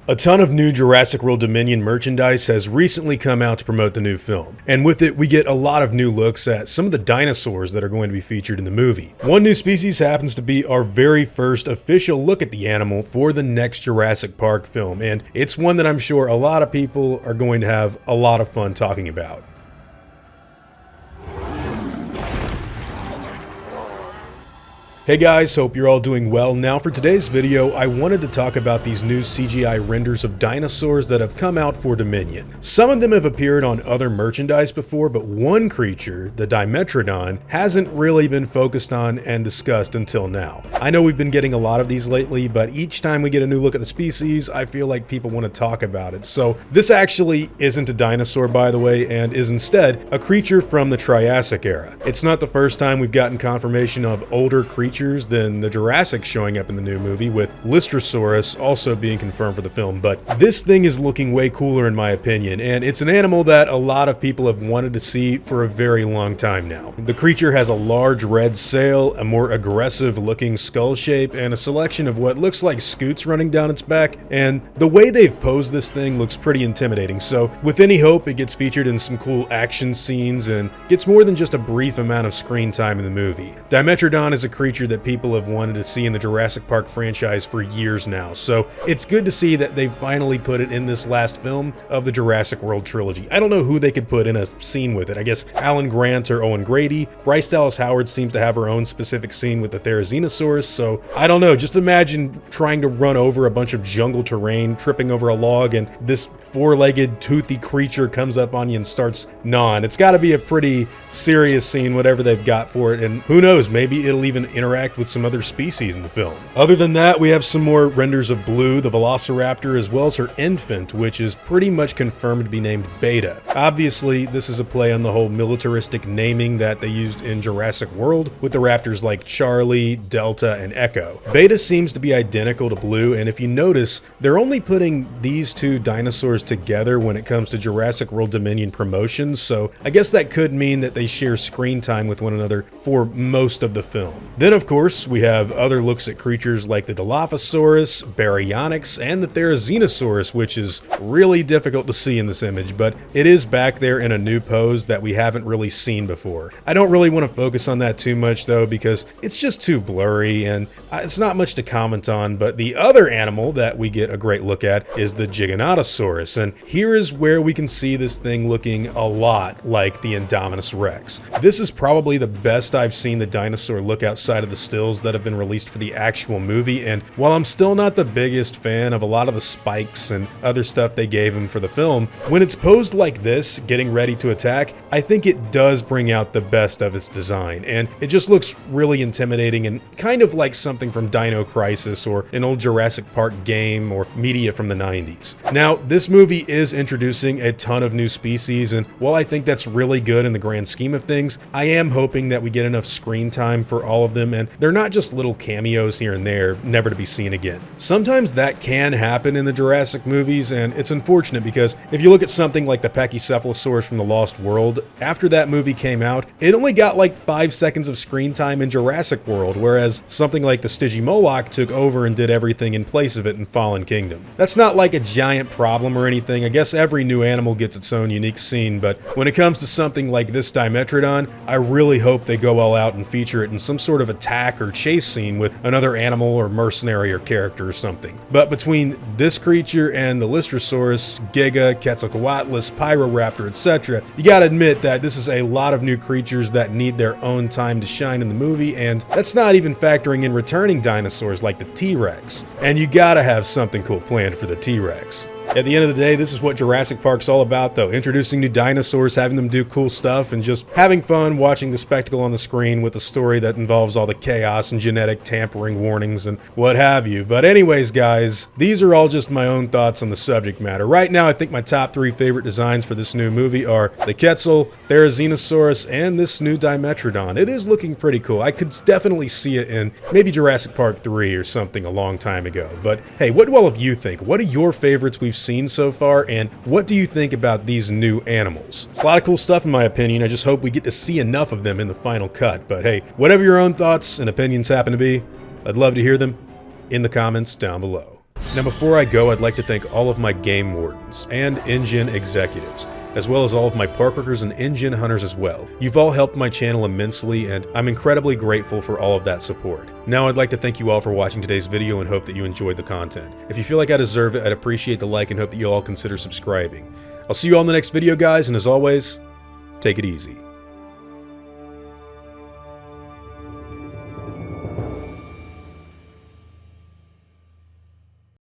A ton of new Jurassic World Dominion merchandise has recently come out to promote the new film, and with it we get a lot of new looks at some of the dinosaurs that are going to be featured in the movie. One new species happens to be our very first official look at the animal for the next Jurassic Park film, and it's one that I'm sure a lot of people are going to have a lot of fun talking about. Hey guys, hope you're all doing well. Now for today's video, I wanted to talk about these new CGI renders of dinosaurs that have come out for Dominion. Some of them have appeared on other merchandise before, but one creature, the Dimetrodon, hasn't really been focused on and discussed until now. I know we've been getting a lot of these lately, but each time we get a new look at the species, I feel like people want to talk about it. So this actually isn't a dinosaur, by the way, and is instead a creature from the Triassic era. It's not the first time we've gotten confirmation of older creatures than the Jurassic showing up in the new movie, with Loscosaurus also being confirmed for the film, but this thing is looking way cooler in my opinion, and it's an animal that a lot of people have wanted to see for a very long time now. The creature has a large red sail, a more aggressive looking skull shape, and a selection of what looks like scoots running down its back, and the way they've posed this thing looks pretty intimidating, so with any hope it gets featured in some cool action scenes and gets more than just a brief amount of screen time in the movie. Dimetrodon is a creature that people have wanted to see in the Jurassic Park franchise for years now, so it's good to see that they finally put it in this last film of the Jurassic World trilogy. I don't know who they could put in a scene with it. I guess Alan Grant or Owen Grady. Bryce Dallas Howard seems to have her own specific scene with the Therizinosaurus, so I don't know, just imagine trying to run over a bunch of jungle terrain, tripping over a log, and this four-legged toothy creature comes up on you and starts gnawing. It's got to be a pretty serious scene, whatever they've got for it, and who knows, maybe it'll even interact with some other species in the film. Other than that, we have some more renders of Blue, the Velociraptor, as well as her infant, which is pretty much confirmed to be named Beta. Obviously, this is a play on the whole militaristic naming that they used in Jurassic World, with the raptors like Charlie, Delta, and Echo. Beta seems to be identical to Blue, and if you notice, they're only putting these two dinosaurs together when it comes to Jurassic World Dominion promotions, so I guess that could mean that they share screen time with one another for most of the film. Then, of course, we have other looks at creatures like the Dilophosaurus, Baryonyx, and the Therizinosaurus, which is really difficult to see in this image, but it is back there in a new pose that we haven't really seen before. I don't really want to focus on that too much though, because it's just too blurry and it's not much to comment on, but the other animal that we get a great look at is the Giganotosaurus, and here is where we can see this thing looking a lot like the Indominus Rex. This is probably the best I've seen the dinosaur look outside of the stills that have been released for the actual movie, and while I'm still not the biggest fan of a lot of the spikes and other stuff they gave him for the film, when it's posed like this, getting ready to attack, I think it does bring out the best of its design, and it just looks really intimidating and kind of like something from Dino Crisis or an old Jurassic Park game or media from the 90s. Now, this movie is introducing a ton of new species, and while I think that's really good in the grand scheme of things, I am hoping that we get enough screen time for all of them, and they're not just little cameos here and there, never to be seen again. Sometimes that can happen in the Jurassic movies, and it's unfortunate because if you look at something like the Pachycephalosaurus from the Lost World, after that movie came out, it only got like 5 seconds of screen time in Jurassic World, whereas something like the Stygimoloch took over and did everything in place of it in Fallen Kingdom. That's not like a giant problem or anything. I guess every new animal gets its own unique scene, but when it comes to something like this Dimetrodon, I really hope they go all out and feature it in some sort of attack or chase scene with another animal or mercenary or character or something. But between this creature and the Lystrosaurus, Giga, Quetzalcoatlus, Pyroraptor, etc., you gotta admit that this is a lot of new creatures that need their own time to shine in the movie, and that's not even factoring in returning dinosaurs like the T-Rex. And you gotta have something cool planned for the T-Rex. At the end of the day, this is what Jurassic Park's all about though, introducing new dinosaurs, having them do cool stuff, and just having fun watching the spectacle on the screen with a story that involves all the chaos and genetic tampering warnings and what have you. But anyways guys, these are all just my own thoughts on the subject matter. Right now I think my top 3 favorite designs for this new movie are the Quetzal, Therizinosaurus, and this new Dimetrodon. It is looking pretty cool. I could definitely see it in maybe Jurassic Park 3 or something a long time ago. But hey, what do all of you think? What are your favorites we've seen so far, and what do you think about these new animals? It's a lot of cool stuff in my opinion. I just hope we get to see enough of them in the final cut. But hey, whatever your own thoughts and opinions happen to be, I'd love to hear them in the comments down below. Now before I go, I'd like to thank all of my game wardens and InGen executives, as well as all of my park workers and InGen hunters as well. You've all helped my channel immensely, and I'm incredibly grateful for all of that support. Now I'd like to thank you all for watching today's video and hope that you enjoyed the content. If you feel like I deserve it, I'd appreciate the like and hope that you all consider subscribing. I'll see you all in the next video, guys, and as always, take it easy.